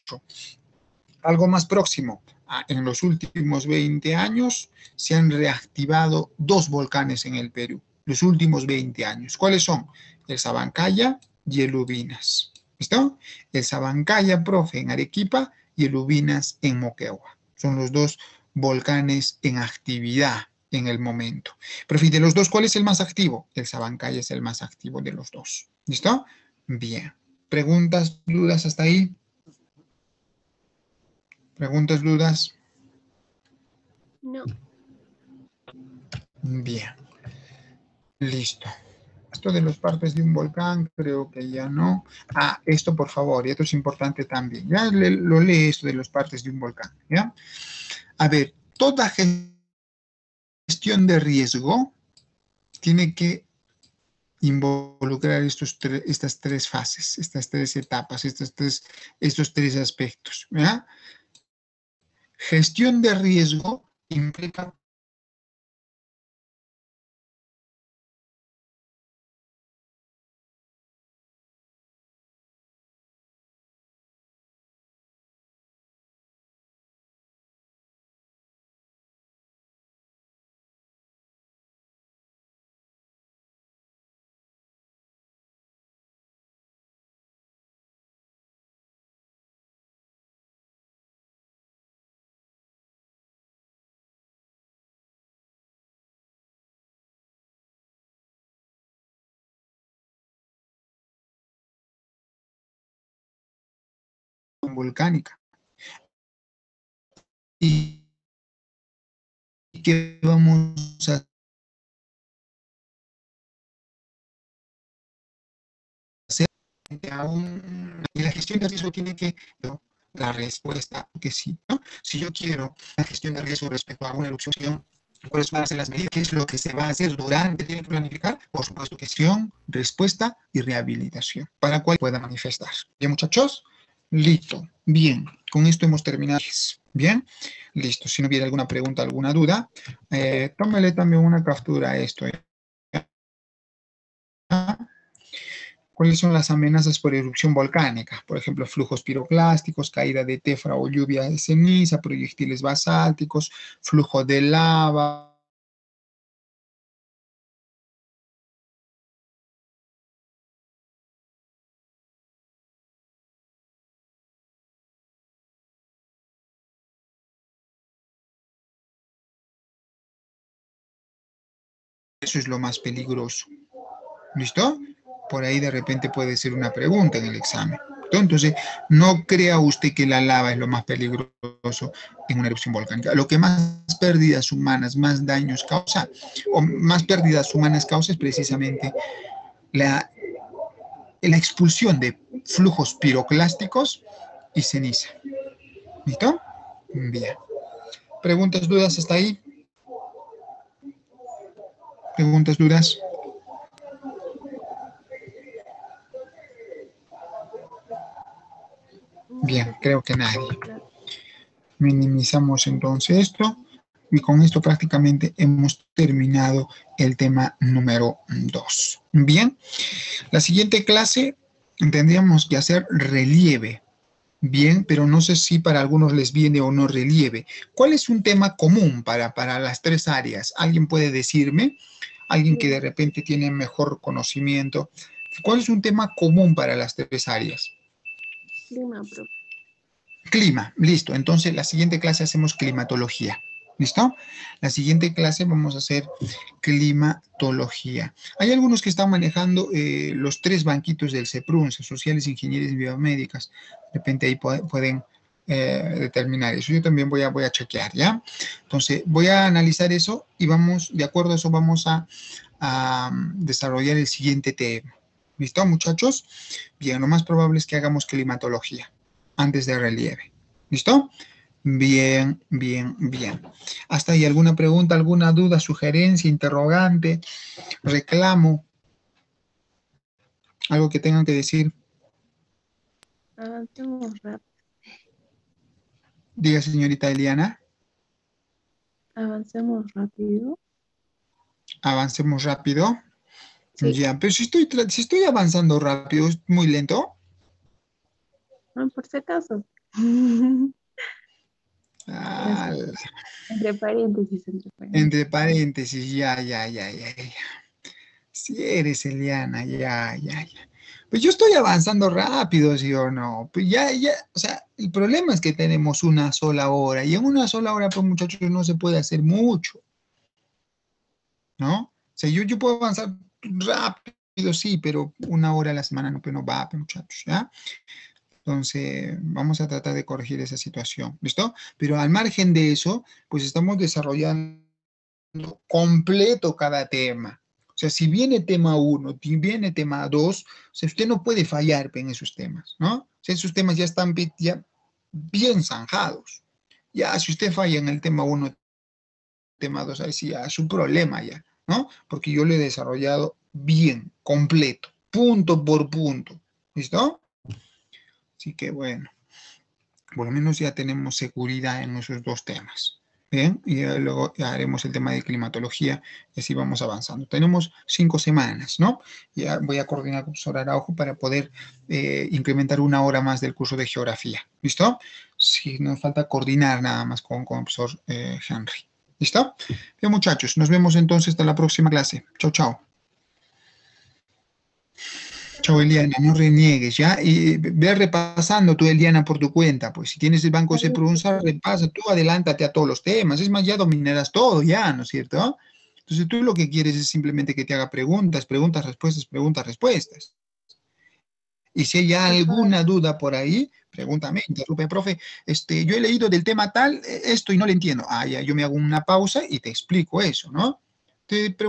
Algo más próximo. En los últimos 20 años se han reactivado 2 volcanes en el Perú. Los últimos 20 años. ¿Cuáles son? El Sabancaya y el Ubinas. ¿Listo? El Sabancaya, profe, en Arequipa y el Ubinas en Moquegua. Son los 2 volcanes en actividad en el momento. Profe, de los 2, ¿cuál es el más activo? El Sabancaya es el más activo de los 2. ¿Listo? Bien. ¿Preguntas, dudas hasta ahí? ¿Preguntas, dudas? No. Bien. Listo. Esto de las partes de un volcán, creo que ya no. Esto por favor, y esto es importante también. Ya lo lee esto de las partes de un volcán, ¿ya? A ver, toda gestión de riesgo tiene que involucrar estas 3 fases, estas 3 etapas, estos 3 aspectos, ¿ya? Gestión de riesgo implica volcánica. ¿Y qué vamos a hacer? La gestión de riesgo tiene que la respuesta que sí, ¿no? Si yo quiero la gestión de riesgo respecto a una erupción, ¿cuáles van a ser las medidas? ¿Qué es lo que se va a hacer durante? ¿Tiene que planificar? Por supuesto, gestión, respuesta y rehabilitación, para cual pueda manifestar. ¿Bien, muchachos? Listo. Bien, con esto hemos terminado. Bien, listo. Si no hubiera alguna pregunta, alguna duda, tómale también una captura a esto. ¿Cuáles son las amenazas por erupción volcánica? Por ejemplo, flujos piroclásticos, caída de tefra o lluvia de ceniza, proyectiles basálticos, flujo de lava. Eso es lo más peligroso. ¿Listo? Por ahí de repente puede ser una pregunta en el examen. Entonces, no crea usted que la lava es lo más peligroso en una erupción volcánica. Lo que más pérdidas humanas, más daños causa, o más pérdidas humanas causa es precisamente la expulsión de flujos piroclásticos y ceniza. ¿Listo? Bien. ¿Preguntas, dudas hasta ahí? ¿Preguntas, dudas? Bien, creo que nadie. Minimizamos entonces esto y con esto prácticamente hemos terminado el tema número 2. Bien, la siguiente clase tendríamos que hacer relieve. Bien, pero no sé si para algunos les viene o no relieve. ¿Cuál es un tema común para las 3 áreas? ¿Alguien puede decirme? Alguien que de repente tiene mejor conocimiento. ¿Cuál es un tema común para las 3 áreas? Clima, profe. Clima, listo. Entonces, la siguiente clase hacemos climatología. ¿Listo? La siguiente clase vamos a hacer climatología. Hay algunos que están manejando los 3 banquitos del CEPRUN, Sociales, Ingenierías y Biomédicas. De repente ahí pueden determinar eso. Yo también voy a chequear, ¿ya? Entonces, voy a analizar eso y vamos, de acuerdo a eso, vamos a desarrollar el siguiente tema. ¿Listo, muchachos? Bien, lo más probable es que hagamos climatología antes de relieve. ¿Listo? Bien, bien, bien. ¿Hasta ahí alguna pregunta, alguna duda, sugerencia, interrogante, reclamo? ¿Algo que tengan que decir? Avancemos rápido. Diga, señorita Eliana. Avancemos rápido. Avancemos rápido. Sí. Ya, pero si estoy avanzando rápido, ¿es muy lento? No, por si acaso. Ah, Entre paréntesis, entre paréntesis. entre paréntesis, ya. Si eres Eliana, ya. Pues yo estoy avanzando rápido, ¿sí o no? Pues ya, o sea, el problema es que tenemos una sola hora, y en una sola hora, pues muchachos, no se puede hacer mucho, ¿no? O sea, yo puedo avanzar rápido, sí, pero una hora a la semana no, pues no va, pues, muchachos, ¿ya? Entonces, vamos a tratar de corregir esa situación, ¿listo? Pero al margen de eso, pues estamos desarrollando completo cada tema. O sea, si viene tema 1, si viene tema 2, o sea, usted no puede fallar en esos temas, ¿no? O sea, esos temas ya están ya bien zanjados. Ya, si usted falla en el tema 1, tema 2, ahí sí, ya es un problema ya, ¿no? Porque yo lo he desarrollado bien, completo, punto por punto, ¿listo? Así que bueno, por lo menos ya tenemos seguridad en esos dos temas. Bien, y luego ya haremos el tema de climatología y así vamos avanzando. Tenemos 5 semanas, ¿no? Ya voy a coordinar con el profesor Araujo para poder incrementar una hora más del curso de geografía. ¿Listo? Sí, nos falta coordinar nada más con el profesor Henry. ¿Listo? Bien, muchachos, nos vemos entonces hasta la próxima clase. Chao, chao. Chao, Eliana, no reniegues, ¿ya? Y ve repasando tú, Eliana, por tu cuenta, pues si tienes el banco de pronunciar, repasa, tú adelántate a todos los temas, es más, ya dominarás todo ya, ¿no es cierto? Entonces tú lo que quieres es simplemente que te haga preguntas, respuestas. Y si hay alguna duda por ahí, pregúntame, interrumpe, profe, yo he leído del tema tal, esto y no le entiendo. Ah, ya, yo me hago una pausa y te explico eso, ¿no? Te